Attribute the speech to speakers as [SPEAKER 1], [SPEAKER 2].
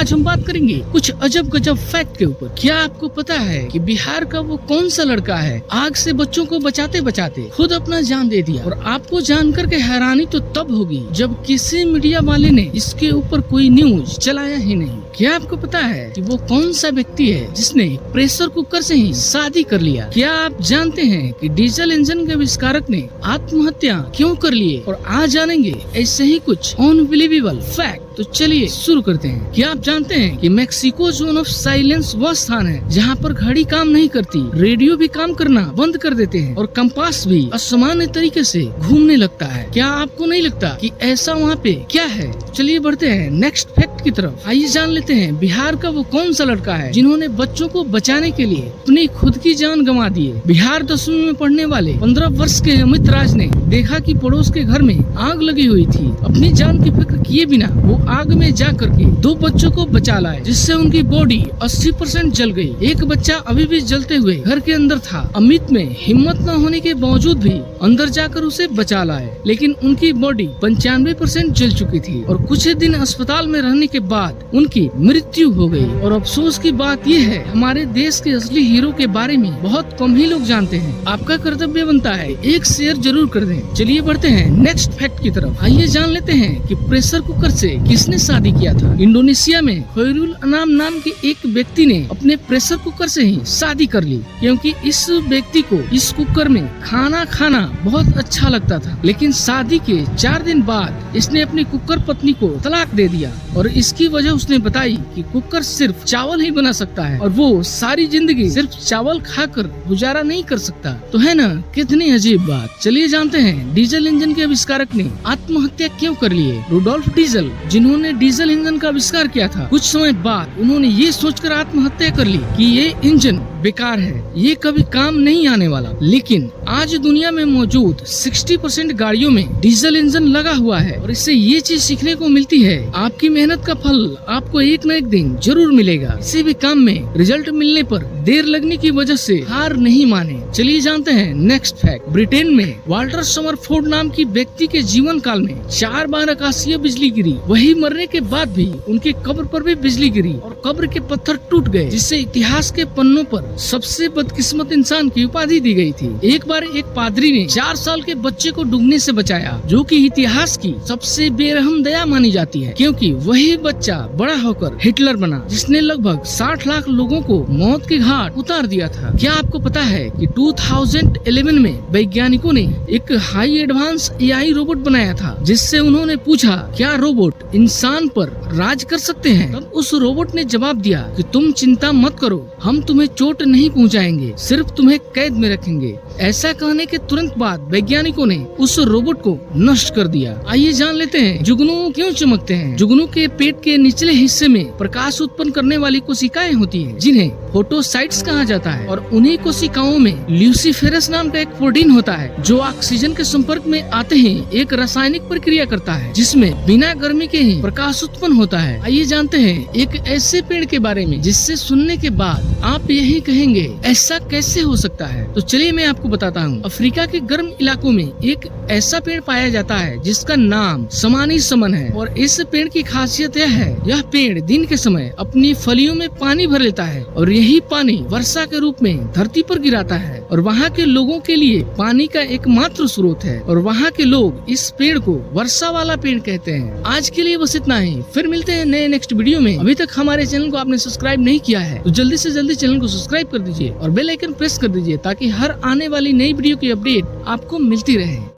[SPEAKER 1] आज हम बात करेंगे कुछ अजब गजब फैक्ट के ऊपर। क्या आपको पता है कि बिहार का वो कौन सा लड़का है आग से बच्चों को बचाते बचाते खुद अपना जान दे दिया। और आपको जानकर के हैरानी तो तब होगी जब किसी मीडिया वाले ने इसके ऊपर कोई न्यूज चलाया ही नहीं। क्या आपको पता है कि वो कौन सा व्यक्ति है जिसने प्रेशर कुकर से ही शादी कर लिया? क्या आप जानते हैं कि डीजल इंजन के आविष्कारक ने आत्महत्या क्यों कर लिए? और आज जानेंगे ऐसे ही कुछ अनबिलीवेबल फैक्ट। तो चलिए शुरू करते हैं। क्या आप जानते हैं कि मेक्सिको जोन ऑफ साइलेंस वह स्थान है जहाँ पर घड़ी काम नहीं करती, रेडियो भी काम करना बंद कर देते हैं और कंपास भी असामान्य तरीके से घूमने लगता है। क्या आपको नहीं लगता कि ऐसा वहाँ पे क्या है? चलिए बढ़ते हैं नेक्स्ट फैक्ट की तरफ। आइए जान लेते हैं बिहार का वो कौन सा लड़का है जिन्होंने बच्चों को बचाने के लिए अपनी खुद की जान गंवा दी है। बिहार 10वीं में पढ़ने वाले 15 वर्ष के अमित राज ने देखा कि पड़ोस के घर में आग लगी हुई थी। अपनी जान की फिक्र किए बिना वो आग में जा करके 2 बच्चों को बचा लाए, जिससे उनकी बॉडी 80% जल गई। एक बच्चा अभी भी जलते हुए घर के अंदर था। अमित में हिम्मत न होने के बावजूद भी अंदर जाकर उसे बचा लाए, लेकिन उनकी बॉडी 95% जल चुकी थी और कुछ दिन अस्पताल में रहने के बाद उनकी मृत्यु हो गई। और अफसोस की बात यह है, हमारे देश के असली हीरो के बारे में बहुत कम ही लोग जानते हैं। आपका कर्तव्य बनता है एक शेयर जरूर कर दें। चलिए बढ़ते हैं नेक्स्ट फैक्ट की तरफ। आइए जान लेते हैं कि प्रेशर कुकर से किसने शादी किया था। इंडोनेशिया में खैरुल अनाम नाम के एक व्यक्ति ने अपने प्रेशर कुकर से ही शादी कर ली, क्योंकि इस व्यक्ति को इस कुकर में खाना खाना बहुत अच्छा लगता था। लेकिन शादी के 4 दिन बाद इसने अपनी कुकर पत्नी को तलाक दे दिया और इसकी वजह उसने बताई कि कुकर सिर्फ चावल ही बना सकता है और वो सारी जिंदगी सिर्फ चावल खाकर गुजारा नहीं कर सकता। तो है ना कितनी अजीब बात। चलिए जानते हैं डीजल इंजन के आविष्कारक ने आत्महत्या क्यों कर लिए। रुडोल्फ डीजल, जिन्होंने डीजल इंजन का आविष्कार किया था, कुछ समय बाद उन्होंने ये सोचकर आत्महत्या कर ली कि ये इंजन बेकार है, ये कभी काम नहीं आने वाला। लेकिन आज दुनिया में मौजूद 60% गाड़ियों में डीजल इंजन लगा हुआ है और इससे ये चीज सीखने को मिलती है, आपकी मेहनत का फल आपको एक न एक दिन जरूर मिलेगा। किसी भी काम में रिजल्ट मिलने पर देर लगने की वजह से हार नहीं माने। चलिए जानते हैं नेक्स्ट फैक्ट। ब्रिटेन में वाल्टर समरफोर्ड नाम की व्यक्ति के जीवन काल में 4 बार आकाशीय बिजली गिरी। वही मरने के बाद भी उनके कब्र पर भी बिजली गिरी और कब्र के पत्थर टूट गए, जिससे इतिहास के पन्नों पर सबसे बदकिस्मत इंसान की उपाधि दी गई थी। एक बार एक पादरी ने 4 साल के बच्चे को डूबने से बचाया, जो कि इतिहास की सबसे बेरहम दया मानी जाती है, क्योंकि वही बच्चा बड़ा होकर हिटलर बना, जिसने लगभग 60 लाख लोगों को मौत के घाट उतार दिया था। क्या आपको पता है कि 2011 में वैज्ञानिकों ने एक हाई एडवांस AI रोबोट बनाया था, जिससे उन्होंने पूछा क्या रोबोट इंसान पर राज कर सकते हैं? तब उस रोबोट ने जवाब दिया कि तुम चिंता मत करो, हम तुम्हें चोट नहीं पहुंचाएंगे, सिर्फ तुम्हें कैद में रखेंगे। ऐसा कहने के तुरंत बाद वैज्ञानिकों ने उस रोबोट को नष्ट कर दिया। आइए जान लेते हैं जुगनू क्यों चमकते हैं। जुगनू के पेट के निचले हिस्से में प्रकाश उत्पन्न करने वाली कोशिकाएं होती हैं, जिन्हें फोटोसाइट्स कहा जाता है, और उन्हीं कोशिकाओं में ल्यूसीफेरस नाम का एक प्रोटीन होता है, जो ऑक्सीजन के संपर्क में आते ही एक रासायनिक प्रक्रिया करता है, जिसमें बिना गर्मी के ही प्रकाश उत्पन्न होता है। आइए जानते हैं एक ऐसे पेड़ के बारे में जिससे सुनने के बाद आप यही कहेंगे ऐसा कैसे हो सकता है। तो चलिए मैं आपको बताता हूँ। अफ्रीका के गर्म इलाकों में एक ऐसा पेड़ पाया जाता है जिसका नाम समानी समन है, और इस पेड़ की खासियत यह है, यह पेड़ दिन के समय अपनी फलियों में पानी भर लेता है और यही पानी वर्षा के रूप में धरती पर गिराता है और वहाँ के लोगों के लिए पानी का एकमात्र स्रोत है, और वहाँ के लोग इस पेड़ को वर्षा वाला पेड़ कहते हैं। आज के लिए बस इतना ही, फिर मिलते हैं नए नेक्स्ट वीडियो में। अभी तक हमारे चैनल को आपने सब्सक्राइब नहीं किया है तो जल्दी से जल्दी चैनल को सब्सक्राइब कर दीजिए और बेल आइकन प्रेस कर दीजिए, ताकि हर आने वाली नई वीडियो की अपडेट आपको मिलती रहे।